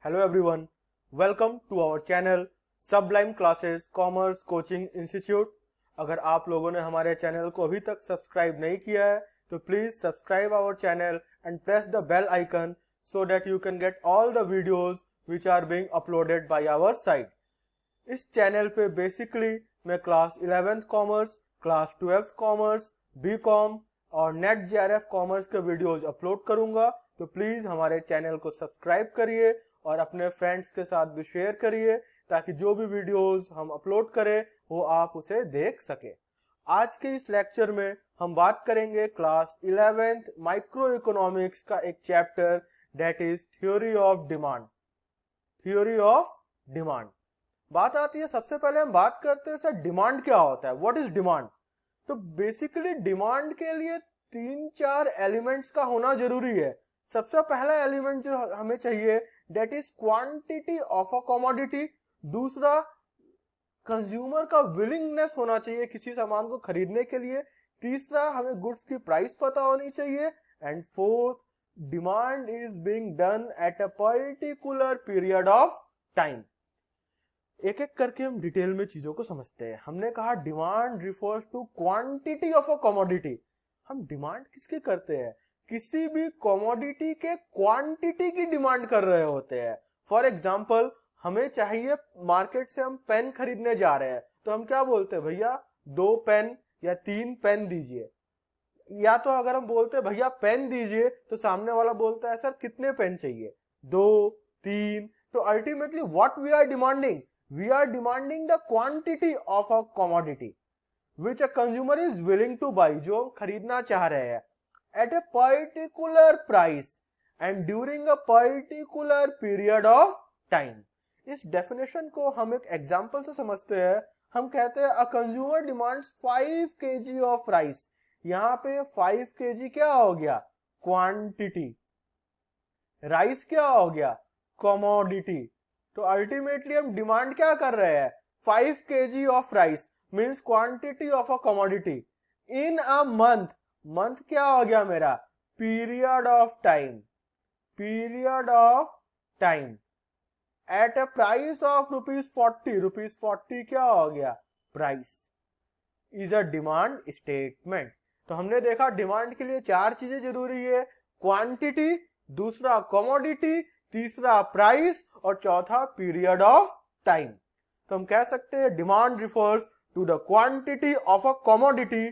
Hello everyone, welcome to our channel Sublime Classes Commerce Coaching Institute। अगर आप लोगों ने हमारे चैनल को अभी तक सब्सक्राइब नहीं किया है तो please subscribe our channel and press the bell icon so that you can get all the videos which are being uploaded by our site। इस चैनल पे बेसिकली मैं class 11th commerce, class 12th commerce, BCom और NET JRF commerce के videos upload करूंगा, तो please हमारे channel को subscribe करिए और अपने फ्रेंड्स के साथ भी शेयर करिए ताकि जो भी वीडियोस हम अपलोड करें वो आप उसे देख सके। आज के इस लेक्चर में हम बात करेंगे क्लास 11th माइक्रो इकोनॉमिक्स का एक chapter that is theory of demand. Theory of demand बात आती है, सबसे पहले हम बात करते हैं सर डिमांड क्या होता है, व्हाट इज डिमांड। तो बेसिकली डिमांड के लिए 3-4 एलिमेंट्स का होना जरूरी है। सबसे पहला एलिमेंट जो हमें चाहिए that is quantity of a commodity. दूसरा, कंज्यूमर का विलिंगनेस होना चाहिए किसी सामान को खरीदने के लिए। तीसरा, हमें गुड्स की प्राइस पता होनी चाहिए। And fourth, demand is being done at a particular period of time. एक एक करके हम डिटेल में चीजों को समझते हैं। हमने कहा demand refers to quantity of a commodity. हम डिमांड किसकी करते हैं? किसी भी कमोडिटी के क्वांटिटी की डिमांड कर रहे होते हैं। फॉर एग्जांपल, हमें चाहिए, मार्केट से हम पेन खरीदने जा रहे हैं तो हम क्या बोलते हैं, भैया 2 पेन या 3 पेन दीजिए। या तो अगर हम बोलते हैं भैया पेन दीजिए तो सामने वाला बोलता है सर कितने पेन चाहिए, 2, 3। तो ultimately what we are demanding, we are demanding the quantity of a commodity which a consumer is willing to buy, जो हम खरीदना चाह रहे हैं at a particular price and during a particular period of time। इस definition को हम एक एग्जांपल से समझते हैं। हम कहते हैं a consumer demands 5 kg of rice। यहाँ पे 5 kg क्या हो गया, क्वांटिटी। राइस क्या हो गया, कमोडिटी। तो अल्टीमेटली हम डिमांड क्या कर रहे हैं, 5 kg of rice means quantity of a commodity in a month. Month क्या हो गया मेरा, period of time. Period of time at a price of ₹40। ₹40 क्या हो गया, price. Is a demand statement. तो हमने देखा डिमांड के लिए 4 चीजें जरूरी है, क्वांटिटी, दूसरा कमोडिटी, तीसरा प्राइस और चौथा पीरियड ऑफ टाइम। तो हम कह सकते हैं demand refers to the quantity of a commodity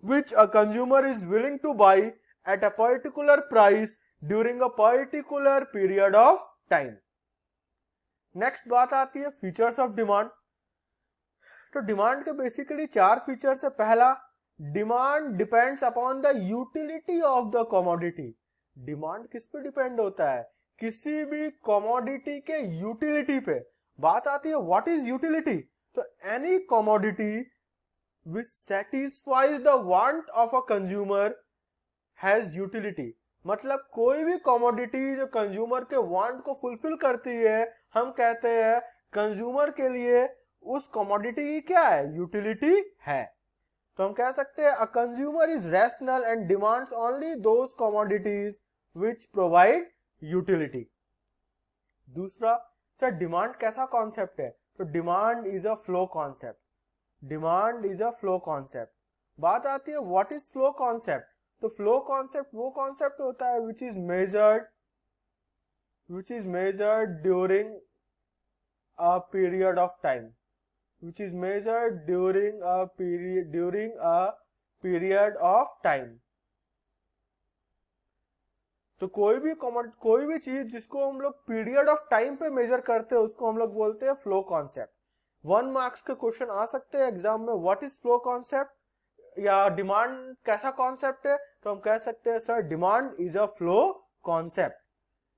which a consumer is willing to buy at a particular price during a particular period of time। Next बात आती है फीचर्स ऑफ डिमांड। तो demand के बेसिकली 4 फीचर्स है। पहला, demand depends upon the utility of the commodity. Demand किस पे depend होता है, किसी भी कमोडिटी के यूटिलिटी पे। बात आती है व्हाट इज यूटिलिटी। तो any commodity which satisfies the want of a consumer has utility। मतलब कोई भी कमोडिटी जो कंज्यूमर के वांट को फुलफिल करती है, हम कहते हैं कंज्यूमर के लिए उस कमोडिटी की क्या है, यूटिलिटी है। तो हम कह सकते हैं a consumer is rational and demands only those commodities which provide utility. दूसरा, सर डिमांड कैसा कॉन्सेप्ट है। तो demand is a flow concept. Demand is a flow concept. बात आती है व्हाट इज फ्लो कॉन्सेप्ट। तो फ्लो कॉन्सेप्ट वो concept होता है which is measured during a period of time. which is measured during a period of time। तो कोई भी चीज जिसको हम लोग पीरियड ऑफ टाइम पे मेजर करते हैं उसको हम लोग बोलते हैं फ्लो कॉन्सेप्ट। 1 मार्क्स के क्वेश्चन आ सकते हैं एग्जाम में, व्हाट इज फ्लो कॉन्सेप्ट या डिमांड कैसा कॉन्सेप्ट है। तो हम कह सकते हैं sir demand is a flow concept.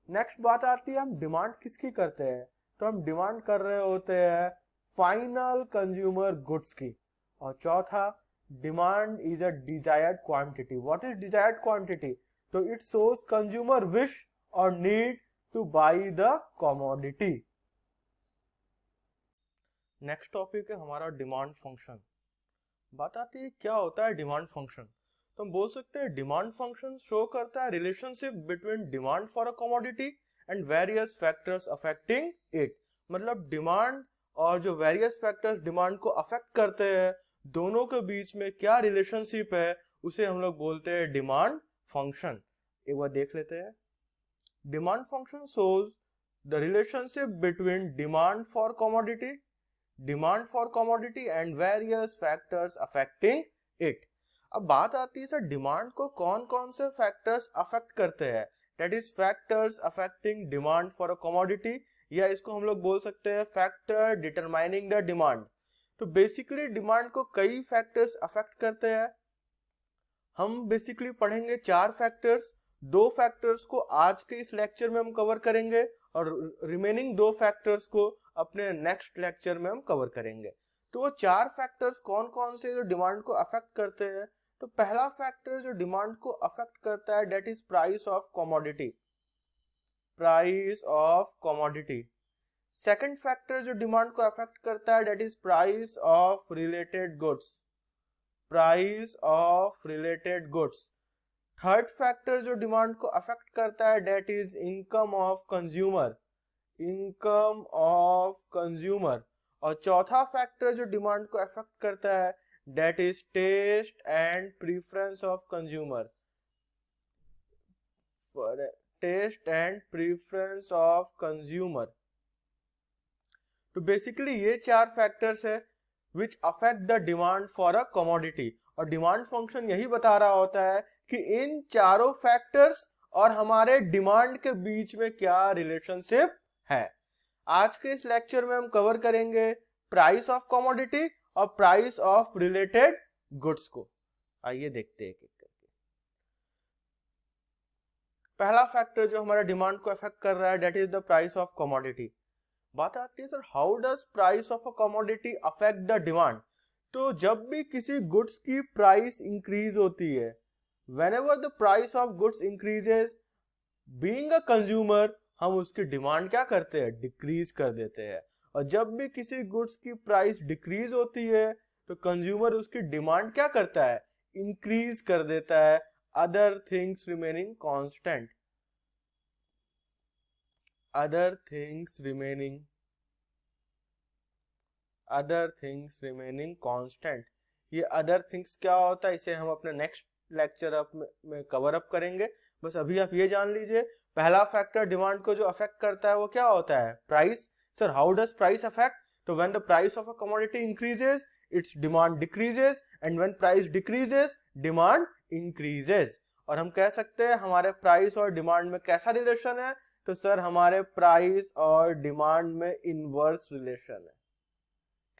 Next बात आती है हम डिमांड किसकी करते हैं। तो हम डिमांड कर रहे होते हैं फाइनल कंज्यूमर गुड्स की। और चौथा, demand is a desired quantity. What is desired quantity. तो इट शोज कंज्यूमर विश और need two by the commodity. Next topic है हमारा डिमांड फंक्शन। बात आती है क्या होता है डिमांड फंक्शन। तो हम बोल सकते हैं डिमांड फंक्शन शो करता है relationship between demand for a commodity and various factors affecting it. मतलब डिमांड और जो वेरियस फैक्टर्स डिमांड को अफेक्ट करते हैं, दोनों के बीच में क्या रिलेशनशिप है, उसे हम लोग बोलते हैं डिमांड फंक्शन। एक बार देख लेते हैं। Demand function shows the relationship between demand for commodity and various factors affecting it। अब बात आती है सर डिमांड को कौन कौन से फैक्टर्स अफेक्ट करते हैं, that is factors affecting demand for a commodity, या इसको हम लोग बोल सकते हैं फैक्टर डिटरमाइनिंग द डिमांड। तो बेसिकली डिमांड को कई फैक्टर्स अफेक्ट करते हैं। हम बेसिकली पढ़ेंगे 4 फैक्टर्स। 2 फैक्टर्स को आज के इस लेक्चर में हम कवर करेंगे और रिमेनिंग 2 फैक्टर्स को अपने नेक्स्ट लेक्चर में हम कवर करेंगे। तो वो 4 फैक्टर्स कौन कौन से जो डिमांड को अफेक्ट करते हैं। तो पहला फैक्टर जो डिमांड को अफेक्ट करता है that is price of commodity, price of commodity. Second factor जो डिमांड को अफेक्ट करता है that is price of related goods, price of related goods. Third factor जो डिमांड को अफेक्ट करता है that is income of consumer, income of consumer. और चौथा फैक्टर जो डिमांड को अफेक्ट करता है that is taste and preference of consumer, taste and preference of consumer. तो बेसिकली ये 4 फैक्टर्स है which affect the demand for a commodity. और डिमांड फंक्शन यही बता रहा होता है कि इन चारों फैक्टर्स और हमारे डिमांड के बीच में क्या रिलेशनशिप है। आज के इस लेक्चर में हम कवर करेंगे प्राइस ऑफ कमोडिटी और प्राइस ऑफ रिलेटेड गुड्स को। आइए देखते हैं एक एक करके। पहला फैक्टर जो हमारा डिमांड को अफेक्ट कर रहा है that is the price of commodity. बात आती है sir how does price of a commodity affect the demand. तो जब भी किसी गुड्स की प्राइस इंक्रीज होती है, whenever the price of goods increases, being a consumer, हम उसकी डिमांड क्या करते हैं, डिक्रीज कर देते हैं। और जब भी किसी गुड्स की प्राइस डिक्रीज होती है तो कंज्यूमर उसकी डिमांड क्या करता है, इंक्रीज कर देता है, other things remaining constant, other things remaining constant. ये अदर थिंग्स क्या होता है, इसे हम अपने नेक्स्ट लेक्चर अप में कवर अप करेंगे। बस अभी आप ये जान लीजिए पहला फैक्टर डिमांड को जो अफेक्ट करता है वो क्या होता है, price. Sir how does price affect, तो when the price of a commodity increases its demand decreases, and when price decreases demand increases. और हम कह सकते हैं हमारे प्राइस और डिमांड में कैसा रिलेशन है, तो सर हमारे प्राइस और डिमांड में इनवर्स रिलेशन है।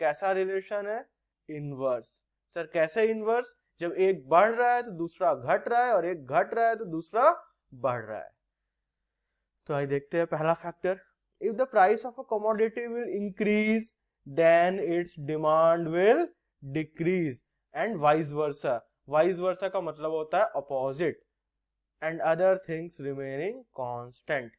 कैसा रिलेशन है, इनवर्स। सर कैसे इनवर्स, जब एक बढ़ रहा है तो दूसरा घट रहा है और एक घट रहा है तो दूसरा बढ़ रहा है। तो आइए देखते हैं पहला factor, if the price of a commodity will increase then its demand will decrease, and vice versa. Vice versa का मतलब होता है opposite, and other things remaining constant.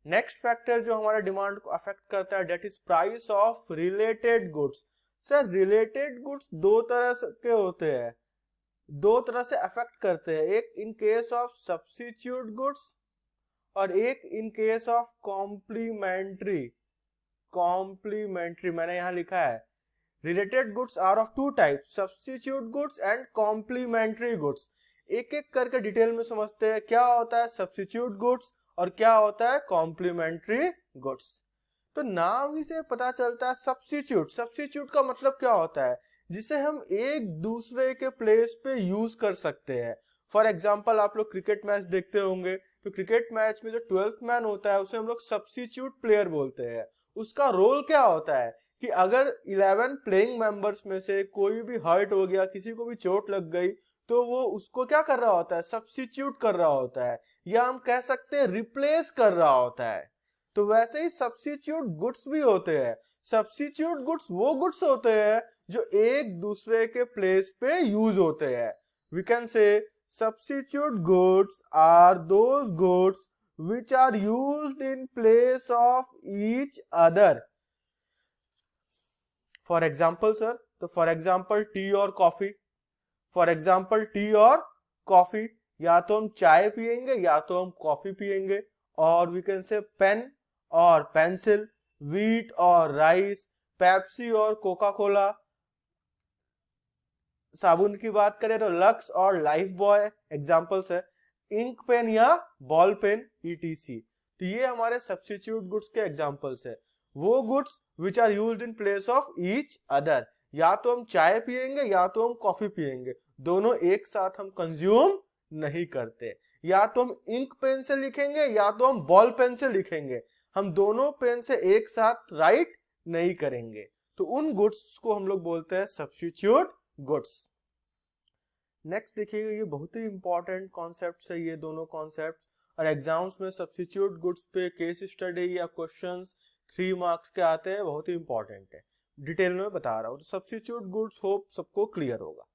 Next factor जो हमारे डिमांड को अफेक्ट करता है that is price of related goods. Sir related goods 2 तरह के होते हैं, 2 तरह से अफेक्ट करते हैं, एक इन केस ऑफ सब्स्टिट्यूट गुड्स और एक इन केस ऑफ कॉम्प्लीमेंट्री। मैंने यहां लिखा है related goods are of 2 types, substitute goods and complementary goods. एक एक करके डिटेल में समझते हैं क्या होता है सब्स्टिट्यूट गुड्स और क्या होता है कॉम्प्लीमेंट्री गुड्स। तो नाम ही से पता चलता है सब्स्टिट्यूट का मतलब क्या होता है, जिसे हम एक दूसरे के प्लेस पे यूज कर सकते हैं। फॉर एग्जांपल आप लोग क्रिकेट मैच देखते होंगे, तो क्रिकेट मैच में जो 12th मैन होता है उसे हम लोग सब्स्टिट्यूट प्लेयर बोलते हैं। उसका रोल क्या होता है कि अगर 11 प्लेइंग मेंबर्स में से कोई भी हर्ट हो गया, किसी को भी चोट लग गई, तो वो उसको क्या कर रहा होता है, सब्स्टिट्यूट कर रहा होता है, या हम कह सकते हैं रिप्लेस कर रहा होता है। तो वैसे ही सब्स्टिट्यूट गुड्स भी होते हैं। सब्स्टिट्यूट गुड्स वो गुड्स होते हैं जो एक दूसरे के प्लेस पे यूज होते हैं। We can say substitute goods are those goods which are used in place of each other. For example sir, तो for example tea और कॉफी, for example टी और कॉफी, या तो हम चाय पियेंगे या तो हम कॉफी पियेंगे, और वी कैन से पेन और पेंसिल, व्हीट और राइस, पेप्सी और कोका कोला। साबुन की बात करें तो लक्स और लाइफ बॉय एग्जांपल्स है, इंक पेन या बॉल पेन ईटीसी। तो ये हमारे सब्स्टिट्यूट गुड्स के एग्जांपल्स है, वो goods which are used in place of each other. या तो हम चाय पियेंगे या तो हम कॉफी पियेंगे, दोनों एक साथ हम कंज्यूम नहीं करते। या तो हम इंक पेन से लिखेंगे या तो हम बॉल पेन से लिखेंगे, हम दोनों पेन से एक साथ राइट नहीं करेंगे। तो उन गुड्स को हम लोग बोलते हैं सब्स्टिट्यूट गुड्स। नेक्स्ट देखिएगा, ये बहुत ही इंपॉर्टेंट कॉन्सेप्ट्स है ये दोनों कॉन्सेप्ट्स, और एग्जाम्स में सब्स्टिट्यूट गुड्स पे केस स्टडी या क्वेश्चंस 3 मार्क्स के आते हैं, बहुत ही इंपॉर्टेंट है, डिटेल में बता रहा हूं। तो सब्स्टिट्यूट गुड्स होप सबको क्लियर होगा।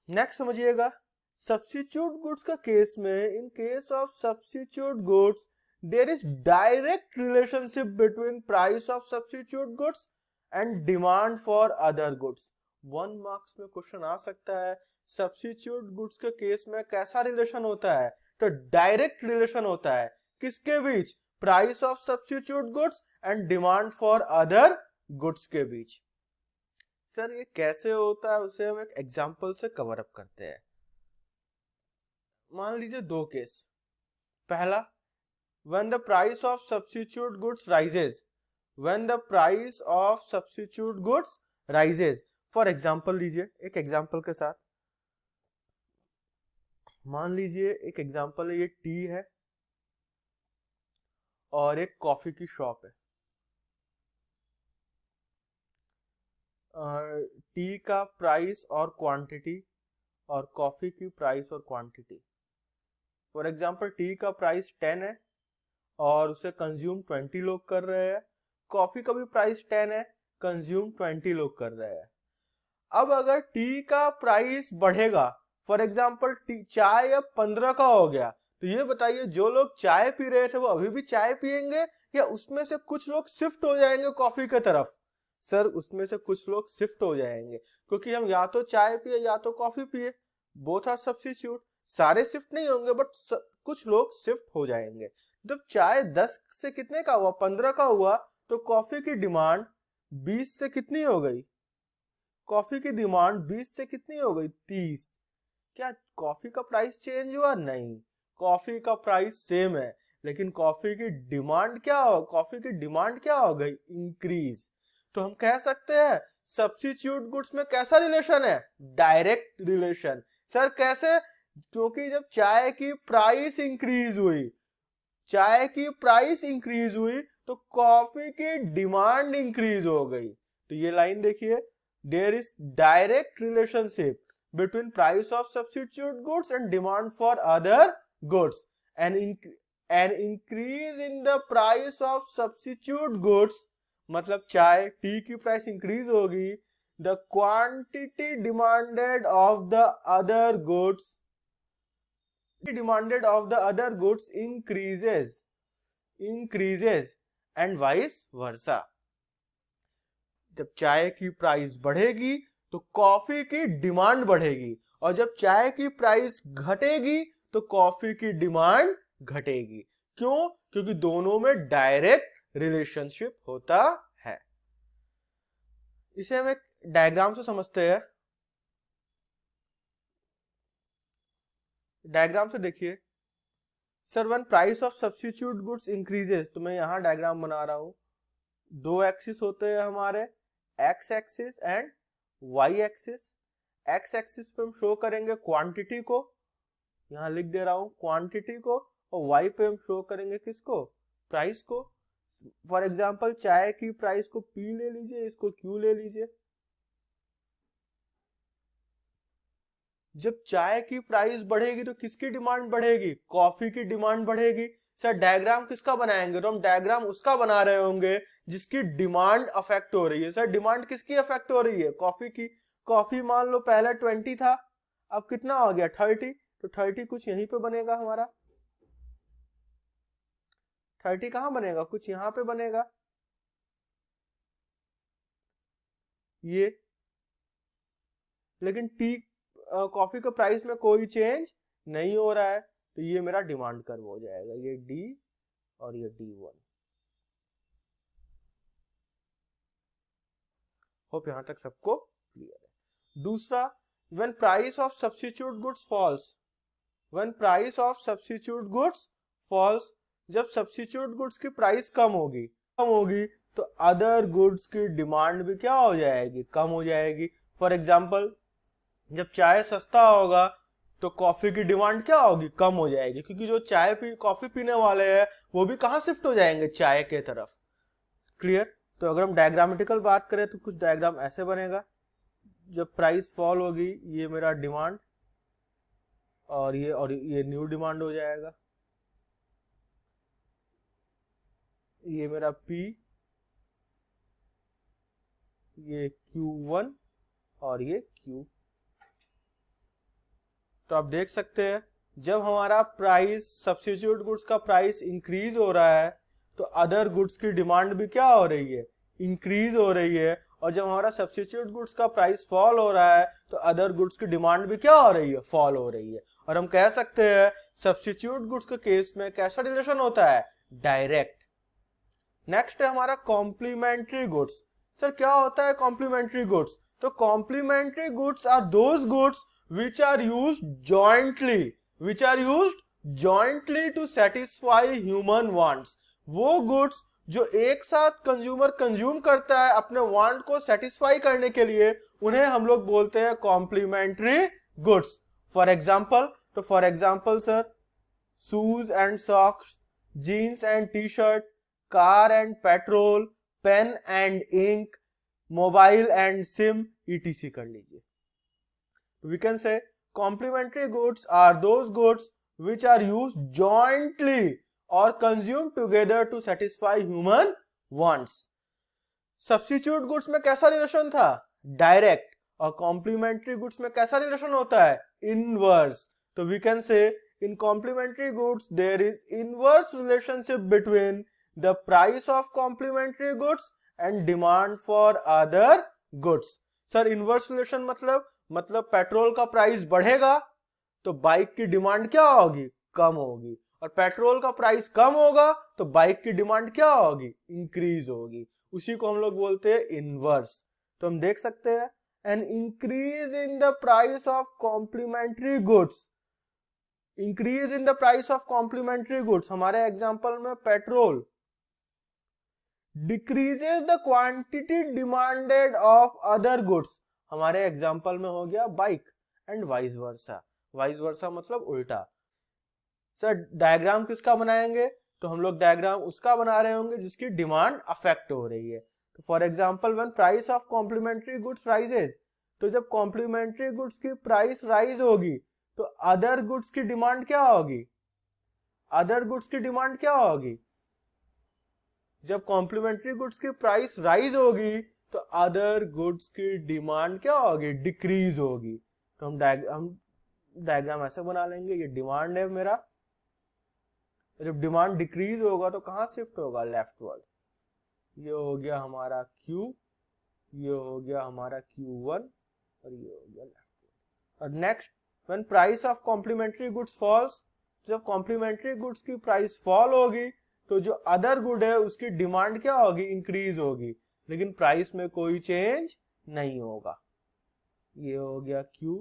नेक्स्ट समझिएगा, सब्स्टिट्यूट गुड्स का केस में, in case of substitute goods there is direct relationship between price of substitute goods and demand for other goods. 1 marks में क्वेश्चन आ सकता है, सब्स्टिट्यूट गुड्स के केस में कैसा रिलेशन होता है? तो डायरेक्ट रिलेशन होता है, किसके बीच? Price of substitute goods and demand for other goods के बीच। सर ये कैसे होता है, उसे हम एक एग्जांपल से कवर अप करते हैं। मान लीजिए 2 केस। पहला, when the price of substitute goods rises, when the price of substitute goods rises, for example लीजिए, एक एग्जाम्पल के साथ मान लीजिए, एक एग्जाम्पल है, ये टी है और एक कॉफी की शॉप है। टी का प्राइस और क्वांटिटी और कॉफी की प्राइस और क्वांटिटी। फॉर एग्जाम्पल टी का प्राइस 10 है और उसे कंज्यूम 20 लोग कर रहे हैं, कॉफी का भी प्राइस 10 है, कंज्यूम 20 लोग कर रहे हैं। अब अगर टी का प्राइस बढ़ेगा, फॉर एग्जाम्पल चाय अब 15 का हो गया, तो ये बताइए जो लोग चाय पी रहे थे वो अभी भी चाय पियेंगे या उसमें से कुछ लोग शिफ्ट हो जाएंगे कॉफी की तरफ? सर उसमें से कुछ लोग शिफ्ट हो जाएंगे, क्योंकि हम या तो चाय पिए या तो कॉफी पिए, बोथ आर सब्स्टिट्यूट। सारे शिफ्ट नहीं होंगे बट कुछ लोग शिफ्ट हो जाएंगे। जब चाय 10 से कितने का हुआ, 15 का हुआ, तो कॉफी की डिमांड 20 से कितनी हो गई? कॉफी की डिमांड 20 से कितनी हो गई? 30। क्या कॉफी का प्राइस चेंज हुआ? नहीं, कॉफी का प्राइस सेम है, लेकिन कॉफी की डिमांड क्या हो, कॉफी की डिमांड क्या हो गई? इंक्रीज। तो हम कह सकते हैं सब्स्टिट्यूट गुड्स में कैसा रिलेशन है? Direct relation. सर कैसे? क्योंकि जब चाय की प्राइस इंक्रीज हुई, चाय की प्राइस इंक्रीज हुई तो कॉफी की डिमांड इंक्रीज हो गई। तो ये लाइन देखिए, there is direct relationship between price of substitute goods and demand for other goods. An increase in the price of substitute goods, मतलब चाय टी की प्राइस इंक्रीज होगी, the quantity demanded of the other goods increases and vice versa. जब चाय की price बढ़ेगी तो coffee की डिमांड बढ़ेगी, और जब चाय की प्राइस घटेगी तो कॉफी की डिमांड घटेगी। क्यों? क्योंकि दोनों में डायरेक्ट रिलेशनशिप होता है। इसे हम एक डायग्राम से समझते हैं। डायग्राम से देखिए, sir when price of substitute goods increases, तो मैं यहां डायग्राम बना रहा हूं। 2 एक्सिस होते हैं हमारे, X axis and Y axis. X axis पे हम शो करेंगे क्वांटिटी को, यहां लिख दे रहा हूं क्वांटिटी को, और वाई पे हम शो करेंगे किसको? प्राइस को। फॉर एग्जांपल चाय की प्राइस को पी ले लीजिए, इसको क्यू ले लीजिए। जब चाय की प्राइस बढ़ेगी तो किसकी डिमांड बढ़ेगी? कॉफी की डिमांड बढ़ेगी। सर डायग्राम किसका बनाएंगे? तो हम डायग्राम उसका बना रहे होंगे जिसकी डिमांड अफेक्ट हो रही है। सर डिमांड किसकी अफेक्ट हो रही है? कॉफी की। कॉफी मान लो पहले 20 था, अब कितना हो गया? 30। तो 30 कुछ यहीं पे बनेगा हमारा। 30 कहां बनेगा? कुछ यहां पे बनेगा, ये। लेकिन टी कॉफी के प्राइस में कोई चेंज नहीं हो रहा है, तो ये मेरा डिमांड कर्व हो जाएगा, ये डी और ये D1। होप यहां तक सबको क्लियर है। दूसरा, when price of substitute goods falls, when price of substitute goods falls, जब सब्स्टिट्यूट गुड्स की प्राइस कम होगी तो अदर गुड्स की डिमांड भी क्या हो जाएगी, कम हो जाएगी। फॉर एग्जाम्पल, जब चाय सस्ता होगा तो कॉफी की डिमांड क्या होगी, कम हो जाएगी, क्योंकि जो कॉफी पीने वाले हैं वो भी कहां शिफ्ट हो जाएंगे, चाय के तरफ। क्लियर। तो अगर हम डायग्रामेटिकल बात करें तो कुछ डायग्राम ऐसे बनेगा, जब प्राइस फॉल होगी ये मेरा डिमांड और ये न्यू डिमांड हो जाएगा, ये मेरा P, ये Q1 और ये Q। तो आप देख सकते हैं जब हमारा प्राइस, सब्स्टिट्यूट गुड्स का प्राइस इंक्रीज हो रहा है तो अदर गुड्स की डिमांड भी क्या हो रही है, इंक्रीज हो रही है। और जब हमारा सब्स्टिट्यूट गुड्स का प्राइस फॉल हो रहा है तो अदर गुड्स की डिमांड भी क्या हो रही है, फॉल हो रही है। और हम कह सकते हैं सब्स्टिट्यूट गुड्स के केस में कैसा रिलेशन होता है, डायरेक्ट। नेक्स्ट है हमारा कॉम्प्लीमेंट्री गुड्स। सर क्या होता है कॉम्प्लीमेंट्री गुड्स? तो complementary goods are those goods which are used jointly to satisfy human wants। वो गुड्स जो एक साथ कंज्यूमर कंज्यूम करता है अपने वांट को सेटिस्फाई करने के लिए, उन्हें हम लोग बोलते हैं complementary goods. For example sir, shoes and socks, jeans and T shirt, car and petrol, pen and ink, mobile and SIM, etc कर लीजिए। We can say complementary goods are those goods which are used jointly or consumed together to satisfy human wants। Substitute goods में कैसा relation था, direct. और complementary goods में कैसा relation होता है, इनवर्स। तो we can say in complementary goods there is inverse relationship between the price of complementary goods and demand for other goods। Sir inverse relation मतलब पेट्रोल का price बढ़ेगा तो बाइक की डिमांड क्या होगी, कम होगी। और पेट्रोल का प्राइस कम होगा तो बाइक की डिमांड क्या होगी, इंक्रीज होगी। उसी को हम लोग बोलते हैं इनवर्स। तो हम देख सकते हैं an increase in the price of complementary goods, increase in the price of complementary goods, हमारे एग्जांपल में petrol, decreases the quantity demanded of other goods, हमारे एग्जाम्पल में हो गया बाइक, एंड वाइस वर्सा मतलब उल्टा। सर डायग्राम किसका बनाएंगे? तो हम लोग डायग्राम उसका बना रहे होंगे जिसकी डिमांड अफेक्ट हो रही है। तो for example when price of complementary goods rises, तो जब कॉम्प्लीमेंट्री गुड्स की प्राइस राइज होगी तो अदर गुड्स की डिमांड क्या होगी, जब कॉम्प्लीमेंट्री गुड्स की प्राइस राइज होगी तो अदर गुड्स की डिमांड क्या होगी, डिक्रीज होगी। तो हम डायग्राम ऐसे बना लेंगे, ये डिमांड है मेरा, जब डिमांड डिक्रीज होगा तो कहां शिफ्ट होगा, लेफ्टवर्ड। ये हो गया हमारा Q, ये हो गया हमारा Q1 और ये हो गया लेफ्टवर्ड। और next when price of complementary goods falls, जब कॉम्प्लीमेंट्री गुड्स की प्राइस फॉल होगी तो जो अदर गुड है उसकी डिमांड क्या होगी, इंक्रीज होगी, लेकिन प्राइस में कोई चेंज नहीं होगा। ये हो गया Q,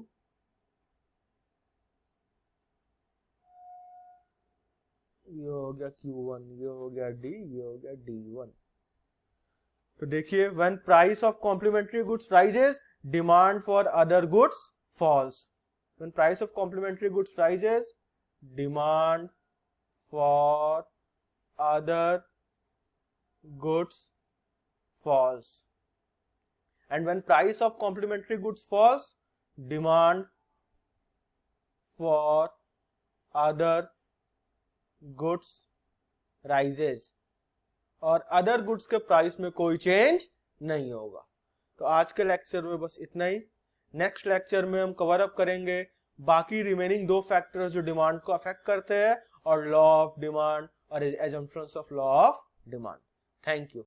ये हो गया Q1, ये हो गया D, ये हो गया D1। तो देखिए when price of complementary goods rises, demand for other goods falls. When price of complementary goods rises, demand for other goods falls, and when price of complementary goods falls, demand for other goods rises, और other goods के price में कोई change नहीं होगा। तो आज के lecture में बस इतना ही। नेक्स्ट लेक्चर में हम कवर अप करेंगे बाकी रिमेनिंग दो फैक्टर्स जो डिमांड को अफेक्ट करते हैं, और लॉ ऑफ डिमांड और assumptions of law of demand. Thank you.